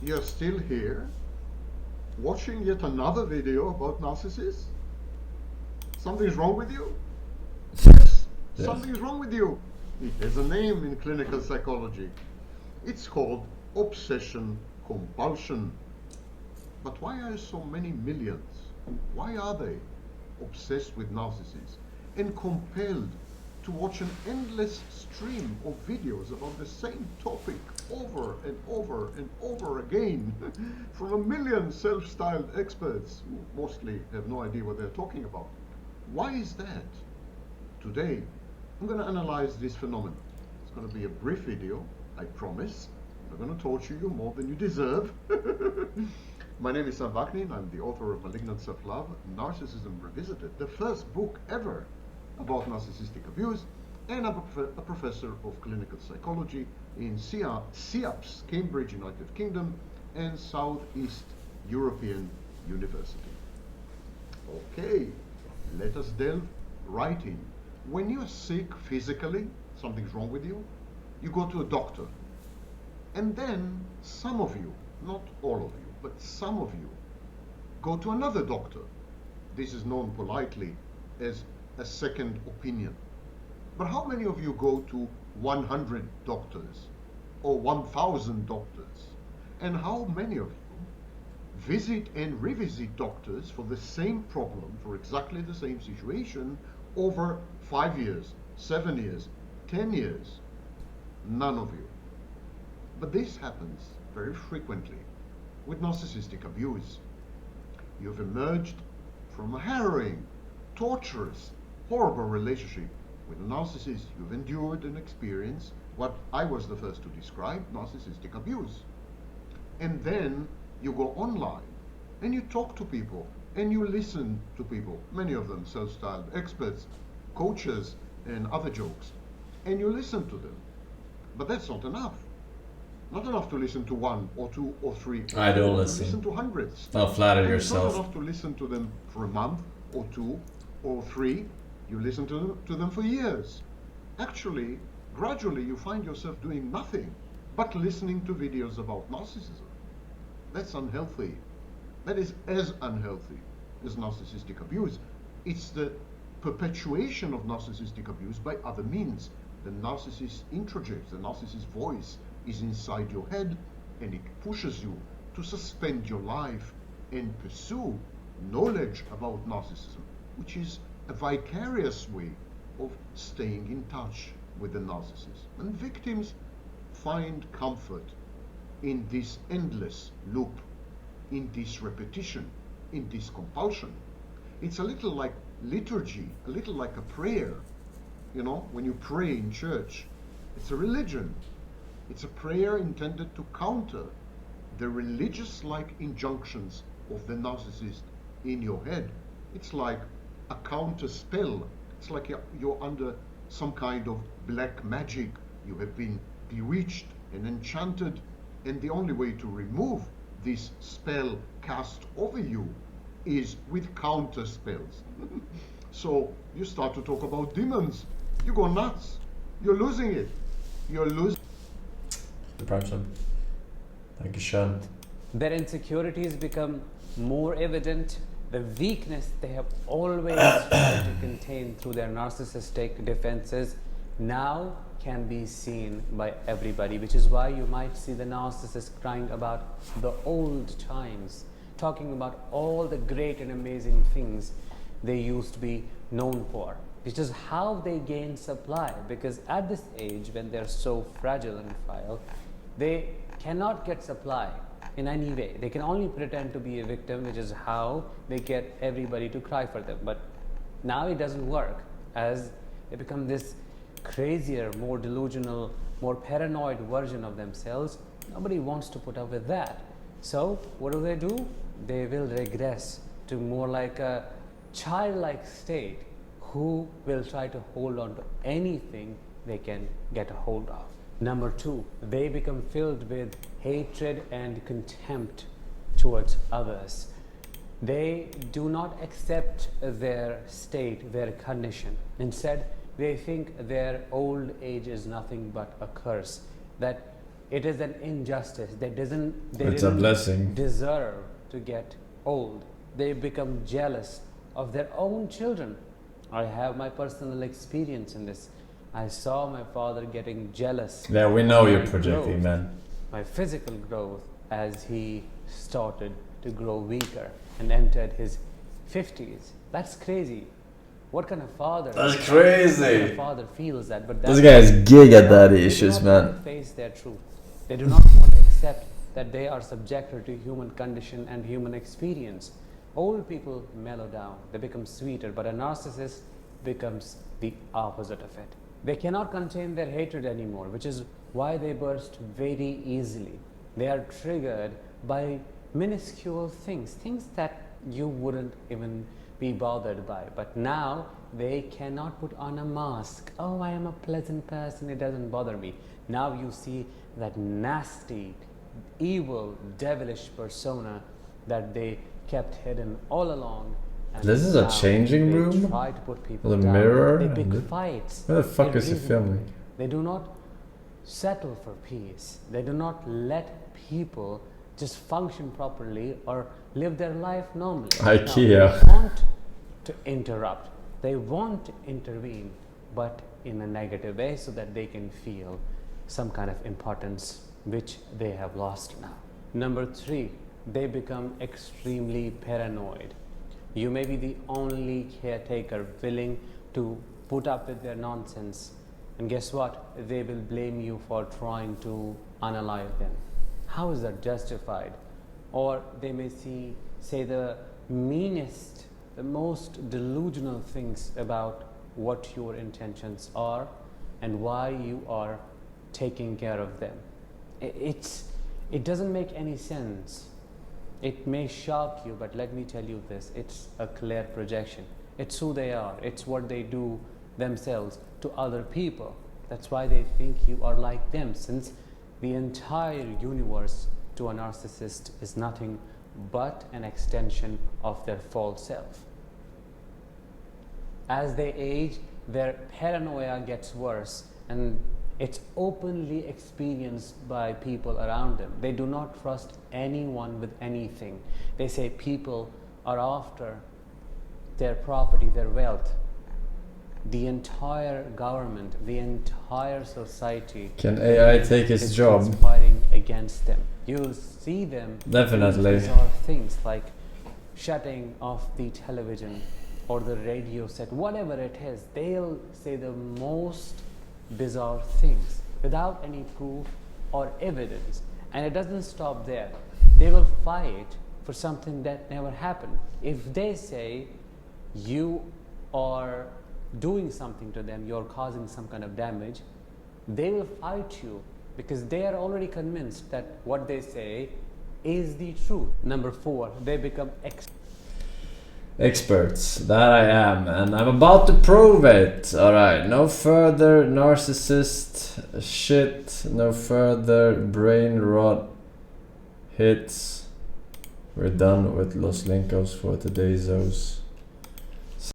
you're still here, watching yet another video about narcissists? Something's wrong with you? Yes, something's wrong with you. It has a name in clinical psychology. It's called obsession compulsion. But why are so many millions? Why are they obsessed with narcissists and compelled to watch an endless stream of videos about the same topic over and over and over again from a million self-styled experts who mostly have no idea what they're talking about? Why is that? Today, I'm going to analyze this phenomenon. It's going to be a brief video, I promise. I'm not going to torture you more than you deserve. My name is Sam Vaknin. I'm the author of Malignant Self-Love, Narcissism Revisited, the first book ever about narcissistic abuse, and I'm a professor of clinical psychology in SIAPS, Cambridge, United Kingdom, and Southeast European University. Okay, let us delve right in. When you're sick physically, something's wrong with you, you go to a doctor. And then some of you, not all of you, but some of you, go to another doctor. This is known politely as a second opinion. But how many of you go to 100 doctors or 1,000 doctors? And how many of you visit and revisit doctors for the same problem, for exactly the same situation, over 5 years, 7 years, 10 years? None of you. But this happens very frequently with narcissistic abuse. You've emerged from a harrowing, torturous, horrible relationship with a narcissist. You've endured and experienced what I was the first to describe, narcissistic abuse. And then you go online and you talk to people and you listen to people, many of them self-styled experts, coaches, and other jokes, and you listen to them. But that's not enough. Not enough to listen to one or two or three. I don't listen. Listen to hundreds. Don't flatter and yourself. It's not enough to listen to them for a month or two or three. You listen to them for years. Actually, gradually you find yourself doing nothing but listening to videos about narcissism. That's unhealthy. That is as unhealthy as narcissistic abuse. It's the perpetuation of narcissistic abuse by other means. The narcissist introjects, the narcissist voice is inside your head, and it pushes you to suspend your life and pursue knowledge about narcissism, which is a vicarious way of staying in touch with the narcissist. And victims find comfort in this endless loop, in this repetition, in this compulsion. It's a little like liturgy, a little like a prayer. You know, when you pray in church, it's a religion. It's a prayer intended to counter the religious-like injunctions of the narcissist in your head. It's like a counter spell. It's like you're under some kind of black magic. You have been bewitched and enchanted, and the only way to remove this spell cast over you is with counter spells. So you start to talk about demons. You go nuts. You're losing it. You're losing. Dankeschön. Their insecurities become more evident. The weakness they have always tried to contain through their narcissistic defenses now can be seen by everybody, which is why you might see the narcissist crying about the old times, talking about all the great and amazing things they used to be known for, which is how they gain supply. Because at this age, when they're so fragile and frail, they cannot get supply in any way. They can only pretend to be a victim, which is how they get everybody to cry for them. But now it doesn't work, as they become this crazier, more delusional, more paranoid version of themselves. Nobody wants to put up with that. So what do? They will regress to more like a childlike state who will try to hold on to anything they can get a hold of. Number two, they become filled with hatred and contempt towards others. They do not accept their state, their condition. Instead, they think their old age is nothing but a curse, that It is an injustice. They It's a didn't blessing. deserve to get old. They become jealous of their own children. I have my personal experience in this. I saw my father getting jealous. Yeah, we know of you're my projecting, growth, man. my physical growth, as he started to grow weaker and entered his 50s. That's crazy. What kind of father? That's What kind crazy. of father feels that? But This that's guy is gig at daddy they do issues, not want man. to face their truth. They do not want to accept that they are subjected to human condition and human experience. Old people mellow down, they become sweeter, but a narcissist becomes the opposite of it. They cannot contain their hatred anymore, which is why they burst very easily. They are triggered by minuscule things, things that you wouldn't even be bothered by. But now they cannot put on a mask. Oh, I am a pleasant person, it doesn't bother me. Now you see that nasty, evil, devilish persona that they kept hidden all along. And This is a now changing they room? try to put people With a down. mirror They and pick the- fights. Where the fuck is he irreasonably. filming? They do not settle for peace. They do not let people just function properly or live their life normally. IKEA. Now, they want to interrupt. They want to intervene, but in a negative way so that they can feel some kind of importance which they have lost now. Number 3, they become extremely paranoid. You may be the only caretaker willing to put up with their nonsense, and guess what? They will blame you for trying to unalive them. How is that justified? Or they may say the meanest, the most delusional things about what your intentions are and why you are taking care of them. It doesn't make any sense. It may shock you, but let me tell you this, it's a clear projection. It's who they are. It's what they do themselves to other people. That's why they think you are like them, since the entire universe to a narcissist is nothing but an extension of their false self. As they age, their paranoia gets worse, and it's openly experienced by people around them. They do not trust anyone with anything. They say people are after their property, their wealth. The entire government, the entire society Can AI take his is job? conspiring against them. You'll see them Definitely. do bizarre things like shutting off the television or the radio set, whatever it is. They'll say the most bizarre things without any proof or evidence, and it doesn't stop there. They will fight for something that never happened. If they say you are doing something to them, you're causing some kind of damage, they will fight you because they are already convinced that what they say is the truth. Number 4, they become Experts, that I am, and I'm about to prove it. Alright, no further narcissist shit, no further brain rot hits. We're done with Los Lincos for today's Zos.